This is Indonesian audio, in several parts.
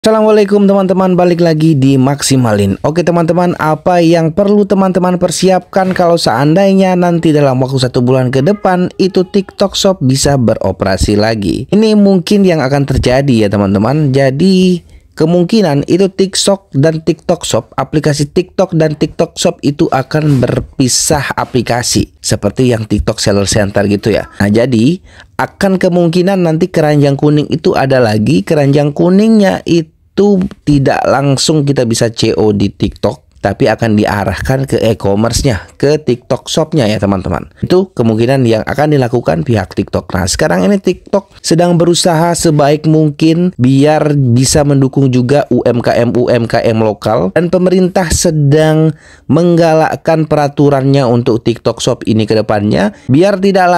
Assalamualaikum teman-teman, balik lagi di Maksimalin. Oke teman-teman, apa yang perlu teman-teman persiapkan kalau seandainya nanti dalam waktu 1 bulan ke depan itu TikTok Shop bisa beroperasi lagi. Ini mungkin yang akan terjadi ya teman-teman. Jadi kemungkinan itu TikTok dan TikTok Shop, aplikasi TikTok dan TikTok Shop itu akan berpisah aplikasi seperti yang TikTok Seller Center gitu ya. Nah jadi akan kemungkinan nanti keranjang kuning itu ada lagi. Keranjang kuningnya itu tidak langsung kita bisa CO di TikTok, tapi akan diarahkan ke e-commerce-nya, ke TikTok Shop-nya ya teman-teman. Itu kemungkinan yang akan dilakukan pihak TikTok. Nah sekarang ini TikTok sedang berusaha sebaik mungkin biar bisa mendukung juga UMKM lokal, dan pemerintah sedang menggalakkan peraturannya untuk TikTok Shop ini ke depannya, biar tidak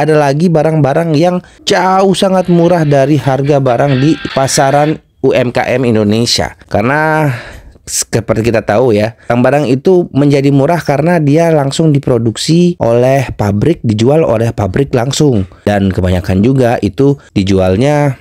ada lagi barang-barang yang jauh sangat murah dari harga barang di pasaran UMKM Indonesia. Karena seperti kita tahu ya, barang itu menjadi murah karena dia langsung diproduksi oleh pabrik, dijual oleh pabrik langsung, dan kebanyakan juga itu dijualnya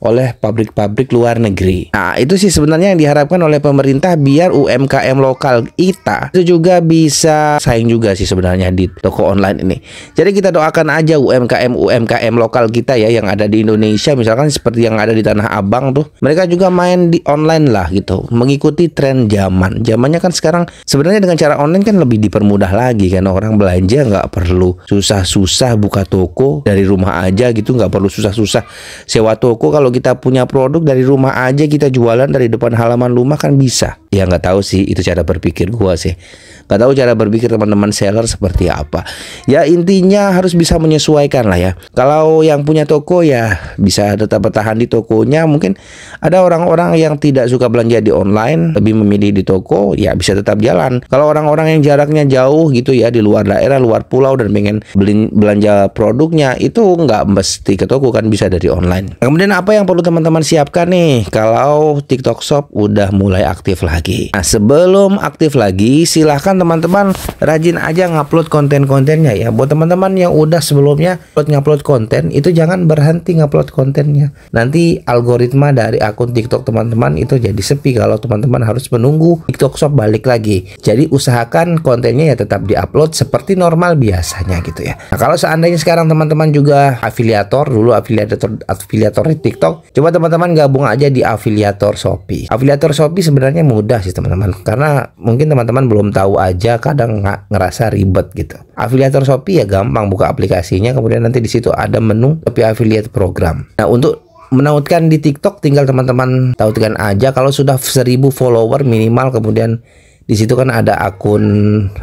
oleh pabrik-pabrik luar negeri. Nah itu sih sebenarnya yang diharapkan oleh pemerintah, biar UMKM lokal kita itu juga bisa saing juga sih sebenarnya di toko online ini. Jadi kita doakan aja UMKM lokal kita ya yang ada di Indonesia, misalkan seperti yang ada di Tanah Abang tuh, mereka juga main di online lah gitu, mengikuti tren zaman. Zamannya kan sekarang sebenarnya dengan cara online kan lebih dipermudah lagi, karena orang belanja nggak perlu susah-susah buka toko dari rumah aja gitu, nggak perlu susah-susah sewa toko. Kalau kita punya produk dari rumah aja, kita jualan dari depan halaman rumah kan bisa. Ya nggak tahu sih, itu cara berpikir gua sih. Nggak tahu cara berpikir teman-teman seller seperti apa. Ya intinya harus bisa menyesuaikan lah ya. Kalau yang punya toko ya bisa tetap bertahan di tokonya. Mungkin ada orang-orang yang tidak suka belanja di online, lebih memilih di toko, ya bisa tetap jalan. Kalau orang-orang yang jaraknya jauh gitu ya, di luar daerah, luar pulau, dan pengen belanja produknya, itu nggak mesti ke toko, kan bisa dari online. Kemudian apa yang perlu teman-teman siapkan nih kalau TikTok Shop udah mulai aktif lagi? Nah sebelum aktif lagi, silahkan teman-teman rajin aja ngupload konten-kontennya ya. Buat teman-teman yang udah sebelumnya ngupload konten, itu jangan berhenti ngupload kontennya. Nanti algoritma dari akun TikTok teman-teman itu jadi sepi kalau teman-teman harus menunggu TikTok Shop balik lagi. Jadi usahakan kontennya ya tetap diupload seperti normal biasanya gitu ya. Nah kalau seandainya sekarang teman-teman juga afiliator, dulu afiliator di TikTok, coba teman-teman gabung aja di afiliator Shopee. Afiliator Shopee sebenarnya mudah sih teman-teman, karena mungkin teman-teman belum tahu aja, kadang ngerasa ribet gitu. Afiliator Shopee ya gampang, buka aplikasinya, kemudian nanti di situ ada menu Shopee Affiliate Program. Nah untuk menautkan di TikTok tinggal teman-teman tautkan aja kalau sudah 1000 follower minimal, kemudian di situ kan ada akun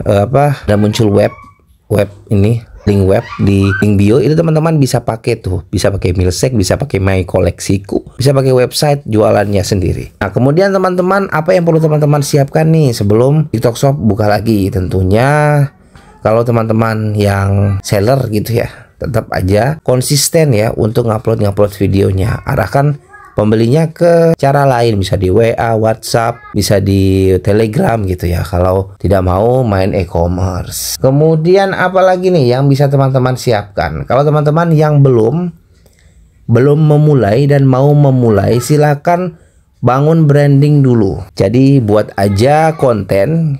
ada muncul web ini, link web di link bio itu, teman-teman bisa pakai tuh, bisa pakai Milsek, bisa pakai My Koleksiku, bisa pakai website jualannya sendiri. Nah kemudian teman-teman, apa yang perlu teman-teman siapkan nih sebelum TikTok Shop buka lagi? Tentunya kalau teman-teman yang seller gitu ya, tetap aja konsisten ya untuk ngupload videonya. Arahkan pembelinya ke cara lain, bisa di WA, WhatsApp, bisa di Telegram gitu ya, kalau tidak mau main e-commerce. Kemudian apalagi nih yang bisa teman-teman siapkan? Kalau teman-teman yang belum memulai dan mau memulai, silakan bangun branding dulu. Jadi buat aja konten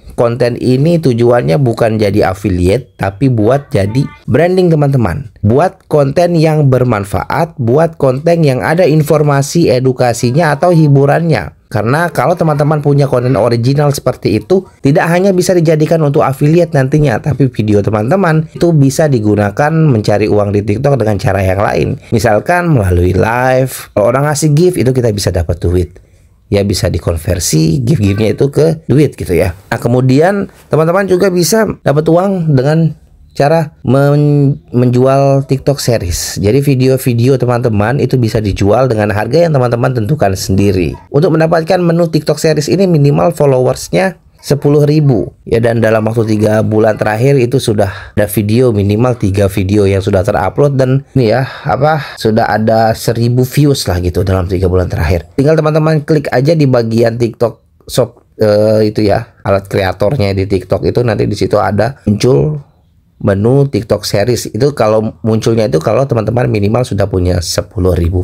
ini tujuannya bukan jadi affiliate, tapi buat jadi branding teman-teman. Buat konten yang bermanfaat, buat konten yang ada informasi edukasinya atau hiburannya. Karena kalau teman-teman punya konten original seperti itu, tidak hanya bisa dijadikan untuk affiliate nantinya, tapi video teman-teman itu bisa digunakan mencari uang di TikTok dengan cara yang lain. Misalkan melalui live, kalau orang ngasih gift itu kita bisa dapat duit. Ya bisa dikonversi gift-giftnya itu ke duit gitu ya. Nah kemudian teman-teman juga bisa dapat uang dengan cara menjual TikTok series. Jadi video-video teman-teman itu bisa dijual dengan harga yang teman-teman tentukan sendiri. Untuk mendapatkan menu TikTok series ini minimal followersnya 10.000 ya, dan dalam waktu 3 bulan terakhir itu sudah ada video, minimal 3 video yang sudah terupload, dan ini ya sudah ada 1000 views lah gitu dalam 3 bulan terakhir. Tinggal teman-teman klik aja di bagian TikTok Shop itu ya, alat kreatornya di TikTok itu, nanti di situ ada muncul menu TikTok series. Itu kalau munculnya itu kalau teman-teman minimal sudah punya 10.000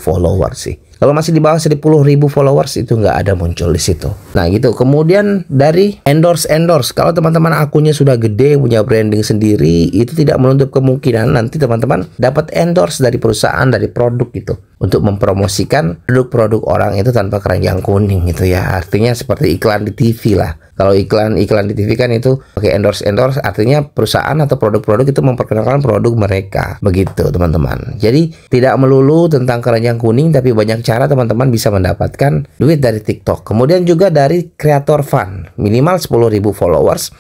followers sih. Kalau masih di bawah 10.000 followers itu nggak ada muncul di situ. Nah gitu. Kemudian dari endorse. Kalau teman-teman akunnya sudah gede, punya branding sendiri, itu tidak menutup kemungkinan nanti teman-teman dapat endorse dari perusahaan, dari produk gitu, untuk mempromosikan produk-produk orang itu tanpa keranjang kuning gitu ya. Artinya seperti iklan di TV lah. Kalau iklan di TV kan itu pakai endorse, artinya perusahaan atau produk-produk itu memperkenalkan produk mereka. Begitu teman-teman. Jadi tidak melulu tentang keranjang kuning, tapi banyak cara teman-teman bisa mendapatkan duit dari TikTok. Kemudian juga dari creator fund, minimal 10.000 followers.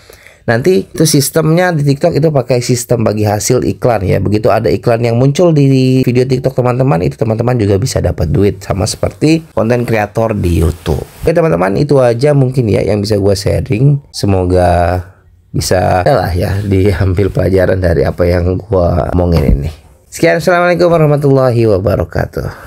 Nanti itu sistemnya di TikTok itu pakai sistem bagi hasil iklan ya. Begitu ada iklan yang muncul di video TikTok teman-teman, itu teman-teman juga bisa dapat duit sama seperti konten kreator di YouTube. Oke teman-teman, itu aja mungkin ya yang bisa gue sharing. Semoga bisa lah ya diambil pelajaran dari apa yang gue omongin ini. Sekian, assalamualaikum warahmatullahi wabarakatuh.